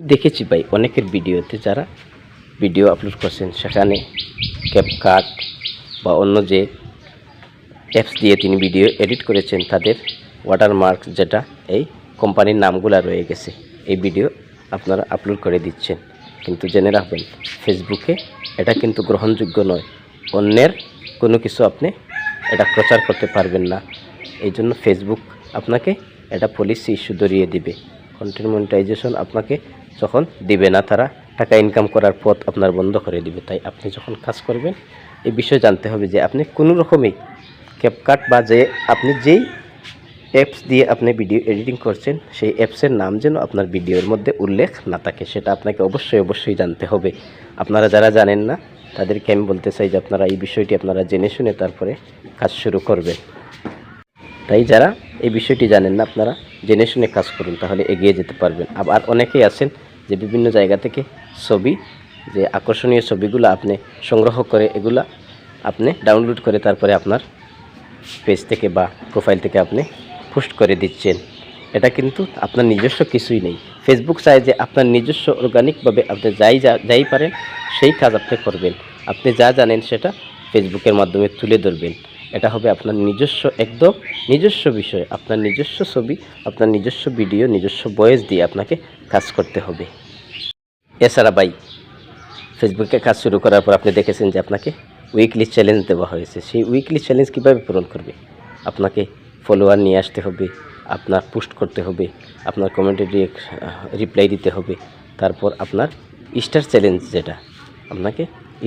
দেখেছি ভাই অনেকের ভিডিওতে যারা ভিডিও আপলোড করছেন সেখানে ক্যাপকাট বা অন্য যে অ্যাপস দিয়ে তিনি ভিডিও এডিট করেছেন তাদের ওয়াটারমার্ক যেটা এই কোম্পানির নামগুলো রয়ে গেছে এই ভিডিও আপনারা আপলোড করে দিচ্ছেন, কিন্তু জেনে রাখবেন ফেসবুকে এটা কিন্তু গ্রহণযোগ্য নয়। অন্যের কোনো কিছু আপনি এটা প্রচার করতে পারবেন না। এই জন্য ফেসবুক আপনাকে এটা পলিসি ইস্যু ধরিয়ে দিবে। কন্টেন্ট মনিটাইজেশন আপনাকে যখন দিবে না, তারা টাকা ইনকাম করার পথ আপনার বন্ধ করে দিবে। তাই আপনি যখন কাজ করবেন এই বিষয় জানতে হবে যে আপনি কোনো রকমই ক্যাপকাট বা যে আপনি যেই অ্যাপস দিয়ে আপনি ভিডিও এডিটিং করছেন সেই অ্যাপসের নাম যেন আপনার ভিডিওর মধ্যে উল্লেখ না থাকে, সেটা আপনাকে অবশ্যই জানতে হবে। আপনারা যারা জানেন না তাদেরকে আমি বলতে চাই যে আপনারা এই বিষয়টি আপনারা জেনে শুনে তারপরে কাজ শুরু করবেন। তাই যারা এই বিষয়টি জানেন না আপনারা জেনে শুনে কাজ করুন, তাহলে এগিয়ে যেতে পারবেন। আবার অনেকেই আছেন যে বিভিন্ন জায়গা থেকে ছবি, যে আকর্ষণীয় ছবিগুলো আপনি সংগ্রহ করে এগুলা আপনি ডাউনলোড করে তারপরে আপনার পেজ থেকে বা প্রোফাইল থেকে আপনি পোস্ট করে দিচ্ছেন। এটা কিন্তু আপনার নিজস্ব কিছুই নেই। ফেসবুক চায় যে আপনার নিজস্ব অর্গানিকভাবে আপনি যাই পারেন সেই কাজ আপনি করবেন। আপনি যা জানেন সেটা ফেসবুকের মাধ্যমে তুলে ধরবেন। এটা হবে আপনার নিজস্ব, একদম নিজস্ব বিষয়, আপনার নিজস্ব ছবি, আপনার নিজস্ব ভিডিও, নিজস্ব ভয়েস দিয়ে আপনাকে কাজ করতে হবে। এছাড়া ভাই ফেসবুকে কাজ শুরু করার পর আপনি দেখেছেন যে আপনাকে উইকলি চ্যালেঞ্জ দেওয়া হয়েছে। সেই উইকলি চ্যালেঞ্জ কীভাবে পূরণ করবে? আপনাকে ফলোয়ার নিয়ে আসতে হবে, আপনার পোস্ট করতে হবে, আপনার কমেন্টে রিপ্লাই দিতে হবে, তারপর আপনার স্টার চ্যালেঞ্জ, যেটা আপনাকে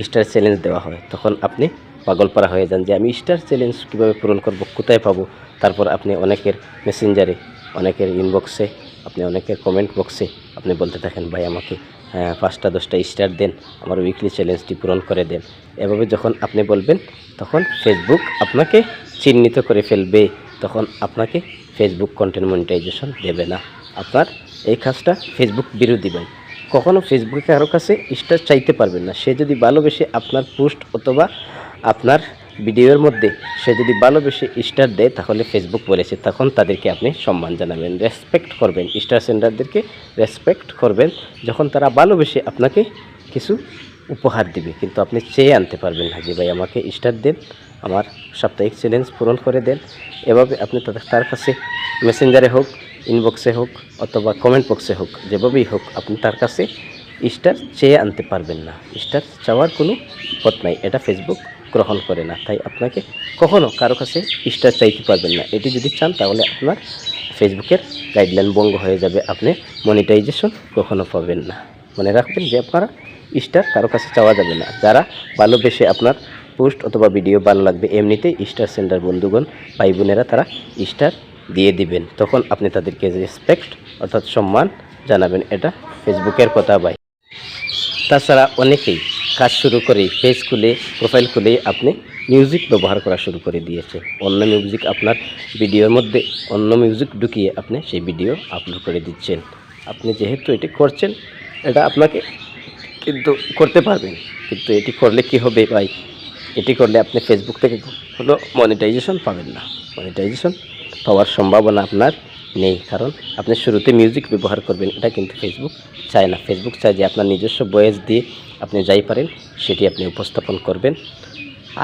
স্টার চ্যালেঞ্জ দেওয়া হয়, তখন আপনি পাগলপাড়া হয়ে যান যে আমি স্টার চ্যালেঞ্জ কীভাবে পূরণ করব, কোথায় পাবো। তারপর আপনি অনেকের মেসেঞ্জারে, অনেকের ইনবক্সে, আপনি অনেকের কমেন্ট বক্সে আপনি বলতে থাকেন ভাই আমাকে 5টা 10টা স্টার দেন, আমার উইকলি চ্যালেঞ্জটি পূরণ করে দেন। এভাবে যখন আপনি বলবেন তখন ফেসবুক আপনাকে চিহ্নিত করে ফেলবে, তখন আপনাকে ফেসবুক কন্টেন্ট মনিটাইজেশন দেবে না। আপনার এই কাজটা ফেসবুক বিরোধী ভাই। কখনও ফেসবুকে কারো কাছে স্টার চাইতে পারবেন না। সে যদি ভালোবেসে আপনার পোস্ট অথবা আপনার ভিডিওর মধ্যে সে যদি ভালোবেসে স্টার দেয় তাহলে ফেসবুক বলেছে, তখন তাদেরকে আপনি সম্মান জানাবেন, রেসপেক্ট করবেন। স্টার সেন্ডারদেরকে রেসপেক্ট করবেন যখন তারা ভালোবেসে আপনাকে কিছু উপহার দিবে, কিন্তু আপনি চেয়ে আনতে পারবেন না যে ভাই আমাকে স্টার দেন, আমার সাপ্তাহিক চ্যালেঞ্জ পূরণ করে দেন। এভাবে আপনি তার কাছে মেসেঞ্জারে হোক, ইনবক্সে হোক অথবা কমেন্ট বক্সে হোক, যেভাবেই হোক আপনি তার কাছে স্টার চেয়ে আনতে পারবেন না। স্টার চাওয়ার কোনো পথ নাই, এটা ফেসবুক গ্রহণ করে না। তাই আপনাকে কখনও কারো কাছে স্টার চাইতে পারবেন না। এটি যদি চান তাহলে আপনার ফেসবুকের গাইডলাইন ভঙ্গ হয়ে যাবে, আপনি মনিটাইজেশন কখনো পাবেন না। মনে রাখবেন যে আপনারা স্টার কারো কাছে চাওয়া যাবে না। যারা ভালোবেসে আপনার পোস্ট অথবা ভিডিও ভালো লাগবে এমনিতেই স্টার সেন্টার বন্ধুগণ ভাই বোনেরা তারা স্টার দিয়ে দিবেন, তখন আপনি তাদেরকে রেসপেক্ট অর্থাৎ সম্মান জানাবেন। এটা ফেসবুকের কথা ভাই। তাছাড়া অনেকেই কাজ শুরু করে পেজ খুলে প্রোফাইল খুলে আপনি মিউজিক ব্যবহার করা শুরু করে দিয়েছে। অন্য মিউজিক আপনার ভিডিওর মধ্যে অন্য মিউজিক ঢুকিয়ে আপনি সেই ভিডিও আপলোড করে দিচ্ছেন। আপনি যেহেতু এটি করছেন এটা আপনাকে কিন্তু করতে পারবেন, কিন্তু এটি করলে কি হবে ভাই? এটি করলে আপনি ফেসবুক থেকে কোনো মনিটাইজেশন পাবেন না। মনিটাইজেশন পাওয়ার সম্ভাবনা আপনার নেই, কারণ আপনি শুরুতে মিউজিক ব্যবহার করবেন, এটা কিন্তু ফেসবুক চায় না। ফেসবুক চায় যে আপনার নিজস্ব ভয়েস দিয়ে আপনি যাই পারেন সেটি আপনি উপস্থাপন করবেন,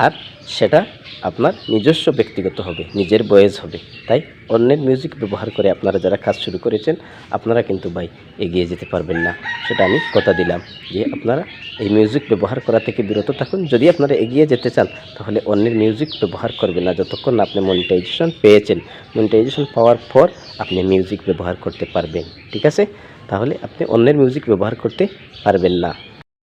আর সেটা আপনার নিজস্ব ব্যক্তিগত হবে, নিজের ভয়েস হবে। তাই অন্যের মিউজিক ব্যবহার করে আপনারা যারা কাজ শুরু করেছেন আপনারা কিন্তু ভাই এগিয়ে যেতে পারবেন না। সেটা আমি কথা দিলাম যে আপনারা এই মিউজিক ব্যবহার করা থেকে বিরত থাকুন। যদি আপনারা এগিয়ে যেতে চান তাহলে অন্যের মিউজিক ব্যবহার করবেন না যতক্ষণ না আপনি মনিটাইজেশন পেয়েছেন। মনিটাইজেশন পাওয়ার পর আপনি মিউজিক ব্যবহার করতে পারবেন, ঠিক আছে? তাহলে আপনি অন্যের মিউজিক ব্যবহার করতে পারবেন না।